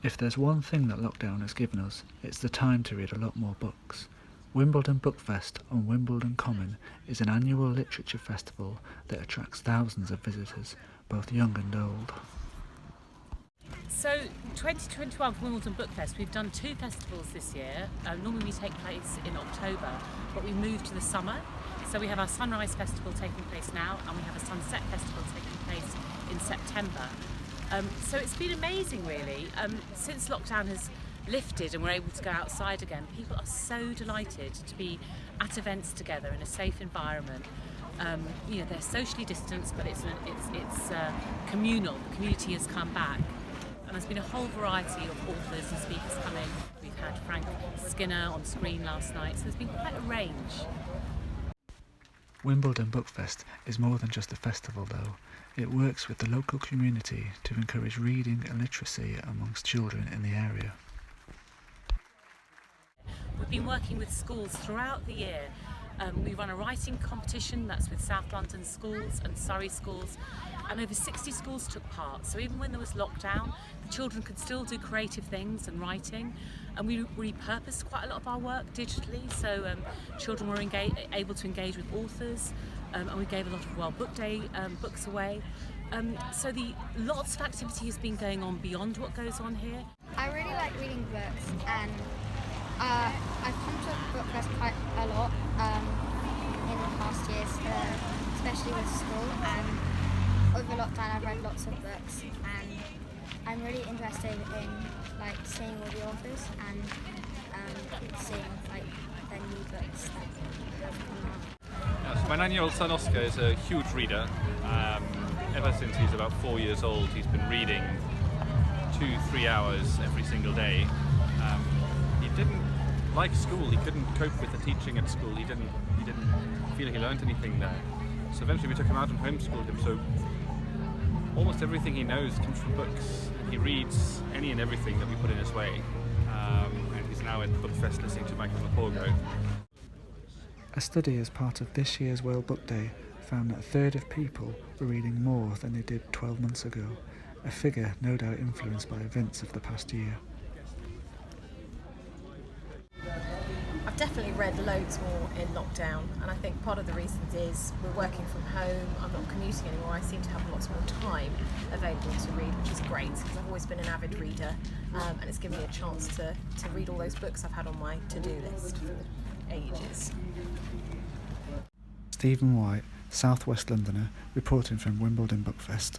If there's one thing that lockdown has given us, it's the time to read a lot more books. Wimbledon Bookfest on Wimbledon Common is an annual literature festival that attracts thousands of visitors, both young and old. So 2021 for Wimbledon Bookfest, we've done two festivals this year. Normally we take place in October, but we moved to the summer. So we have our Sunrise Festival taking place now, and we have a Sunset Festival taking place in September. So it's been amazing really. Since lockdown has lifted and we're able to go outside again, people are so delighted to be at events together in a safe environment. They're socially distanced, but it's communal. The community has come back. And there's been a whole variety of authors and speakers coming. We've had Frank Skinner on screen last night, so there's been quite a range. Wimbledon Bookfest is more than just a festival though. It works with the local community to encourage reading and literacy amongst children in the area. We've been working with schools throughout the year. We run a writing competition that's with South London schools and Surrey schools, and over 60 schools took part. So even when there was lockdown, the children could still do creative things and writing, and we repurposed quite a lot of our work digitally, so children were able to engage with authors, and we gave a lot of World Book Day books away. So lots of activity has been going on beyond what goes on here. I really like reading books, and I've come to Bookfest quite a lot in the past years, especially with school, and over lockdown I've read lots of books, and I'm really interested in seeing all the authors and seeing their new books that have come out. So my 9-year-old son Oscar is a huge reader. Ever since he's about 4 years old, he's been reading 2-3 hours every single day. He didn't like school. He couldn't cope with the teaching at school. He didn't feel he learned anything there. So eventually we took him out and homeschooled him. So almost everything he knows comes from books. He reads any and everything that we put in his way. And he's now at Bookfest listening to Michael McCorgo. A study as part of this year's World Book Day found that a third of people were reading more than they did 12 months ago, a figure no doubt influenced by events of the past year. I've definitely read loads more in lockdown, and I think part of the reasons is we're working from home, I'm not commuting anymore, I seem to have lots more time available to read, which is great because I've always been an avid reader, and it's given me a chance to read all those books I've had on my to-do list for ages. Stephen White, South West Londoner, reporting from Wimbledon Bookfest.